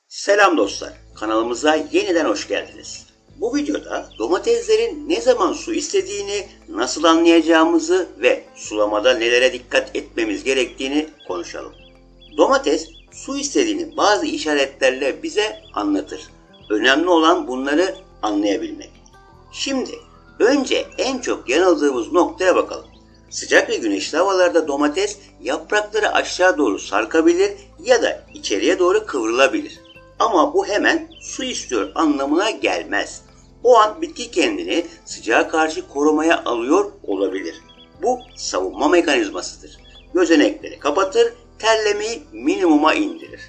Selam dostlar, kanalımıza yeniden hoş geldiniz. Bu videoda domateslerin ne zaman su istediğini, nasıl anlayacağımızı ve sulamada nelere dikkat etmemiz gerektiğini konuşalım. Domates su istediğini bazı işaretlerle bize anlatır. Önemli olan bunları anlayabilmek. Şimdi önce en çok yanıldığımız noktaya bakalım. Sıcak ve güneşli havalarda domates yaprakları aşağı doğru sarkabilir ya da içeriye doğru kıvrılabilir. Ama bu hemen su istiyor anlamına gelmez. O an bitki kendini sıcağa karşı korumaya alıyor olabilir. Bu savunma mekanizmasıdır. Gözenekleri kapatır, terlemeyi minimuma indirir.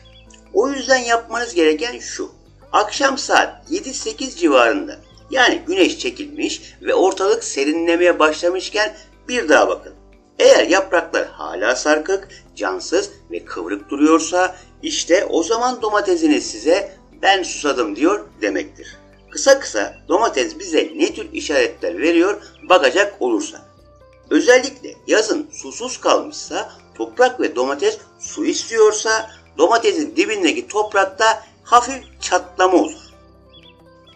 O yüzden yapmanız gereken şu. Akşam saat 7-8 civarında, yani güneş çekilmiş ve ortalık serinlemeye başlamışken bir daha bakın. Eğer yapraklar hala sarkık, cansız ve kıvrık duruyorsa işte o zaman domatesiniz size "ben susadım" diyor demektir. Kısa domates bize ne tür işaretler veriyor bakacak olursak. Özellikle yazın susuz kalmışsa, toprak ve domates su istiyorsa domatesin dibindeki toprakta hafif çatlama olur.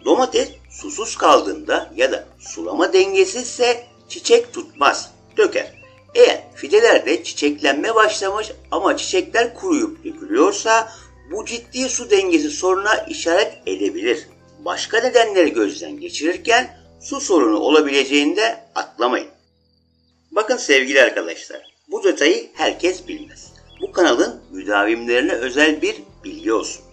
Domates susuz kaldığında ya da sulama dengesizse çiçek tutmaz, döker. Eğer fidelerde çiçeklenme başlamış ama çiçekler kuruyup dökülüyorsa bu ciddi su dengesi sorununa işaret edebilir. Başka nedenleri gözden geçirirken su sorunu olabileceğini de atlamayın. Bakın sevgili arkadaşlar, bu detayı herkes bilmez. Bu kanalın müdavimlerine özel bir bilgi olsun.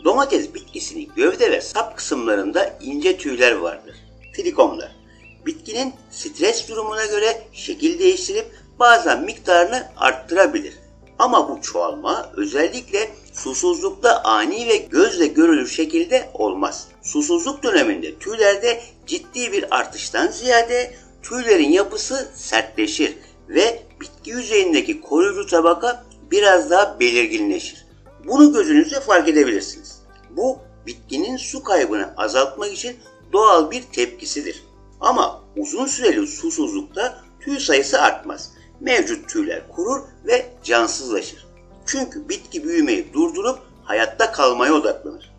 Domates bitkisinin gövde ve sap kısımlarında ince tüyler vardır. Trikomlar. Bitkinin stres durumuna göre şekil değiştirip bazen miktarını arttırabilir. Ama bu çoğalma özellikle susuzlukta ani ve gözle görülür şekilde olmaz. Susuzluk döneminde tüylerde ciddi bir artıştan ziyade tüylerin yapısı sertleşir ve bitki yüzeyindeki koruyucu tabaka biraz daha belirginleşir. Bunu gözünüzle fark edebilirsiniz. Bu bitkinin su kaybını azaltmak için doğal bir tepkisidir. Ama uzun süreli susuzlukta tüy sayısı artmaz. Mevcut tüyler kurur ve cansızlaşır. Çünkü bitki büyümeyi durdurup hayatta kalmaya odaklanır.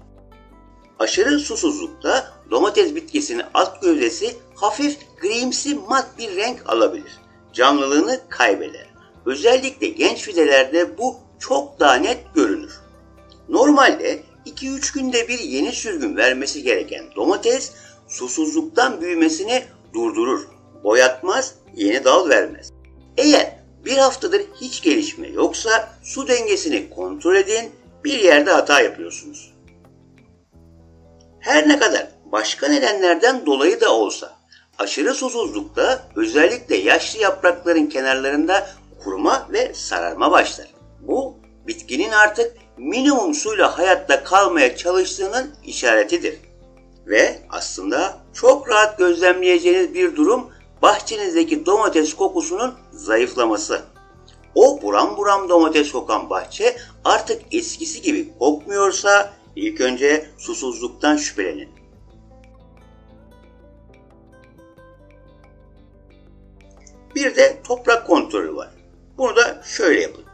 Aşırı susuzlukta domates bitkisinin alt gövdesi hafif grimsi mat bir renk alabilir. Canlılığını kaybeder. Özellikle genç fidelerde bu çok daha net görünür. Normalde 2-3 günde bir yeni sürgün vermesi gereken domates susuzluktan büyümesini durdurur, boyatmaz, yeni dal vermez. Eğer bir haftadır hiç gelişme yoksa su dengesini kontrol edin, bir yerde hata yapıyorsunuz. Her ne kadar başka nedenlerden dolayı da olsa aşırı susuzlukta özellikle yaşlı yaprakların kenarlarında kuruma ve sararma başlar. Bu bitkinin artık minimum suyla hayatta kalmaya çalıştığının işaretidir. Ve aslında çok rahat gözlemleyeceğiniz bir durum bahçenizdeki domates kokusunun zayıflaması. O buram buram domates kokan bahçe artık eskisi gibi kokmuyorsa ilk önce susuzluktan şüphelenin. Bir de toprak kontrolü var. Bunu da şöyle yapın.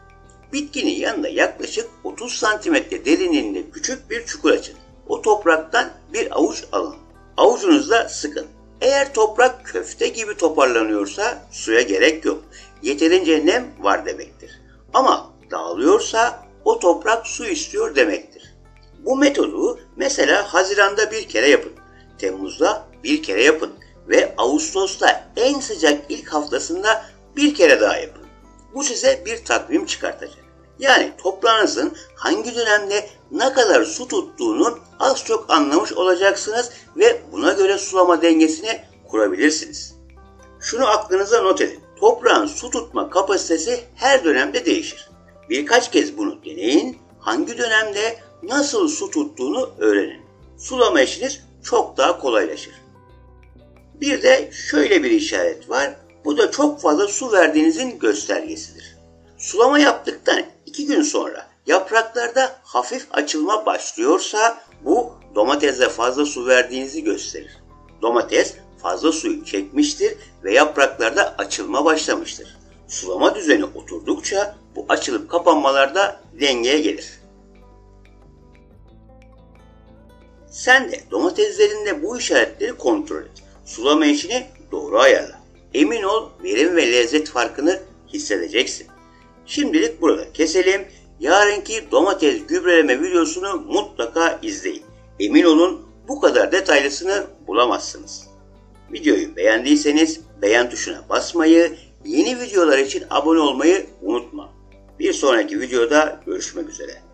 Bitkinin yanında yaklaşık 30 cm derinliğinde küçük bir çukur açın. O topraktan bir avuç alın. Avucunuzla sıkın. Eğer toprak köfte gibi toparlanıyorsa suya gerek yok. Yeterince nem var demektir. Ama dağılıyorsa o toprak su istiyor demektir. Bu metodu mesela Haziran'da bir kere yapın. Temmuz'da bir kere yapın. Ve Ağustos'ta en sıcak ilk haftasında bir kere daha yapın. Bu size bir takvim çıkartacak. Yani toprağınızın hangi dönemde ne kadar su tuttuğunu az çok anlamış olacaksınız ve buna göre sulama dengesini kurabilirsiniz. Şunu aklınıza not edin. Toprağın su tutma kapasitesi her dönemde değişir. Birkaç kez bunu deneyin, hangi dönemde nasıl su tuttuğunu öğrenin. Sulama işiniz çok daha kolaylaşır. Bir de şöyle bir işaret var. Bu da çok fazla su verdiğinizin göstergesidir. Sulama yaptıktan 2 gün sonra yapraklarda hafif açılma başlıyorsa bu domatese fazla su verdiğinizi gösterir. Domates fazla suyu çekmiştir ve yapraklarda açılma başlamıştır. Sulama düzeni oturdukça bu açılıp kapanmalar da dengeye gelir. Sen de domateslerinde bu işaretleri kontrol et. Sulama işini doğru ayarla. Emin ol, verim ve lezzet farkını hissedeceksin. Şimdilik burada keselim. Yarınki domates gübreleme videosunu mutlaka izleyin. Emin olun bu kadar detaylısını bulamazsınız. Videoyu beğendiyseniz beğen tuşuna basmayı, yeni videolar için abone olmayı unutma. Bir sonraki videoda görüşmek üzere.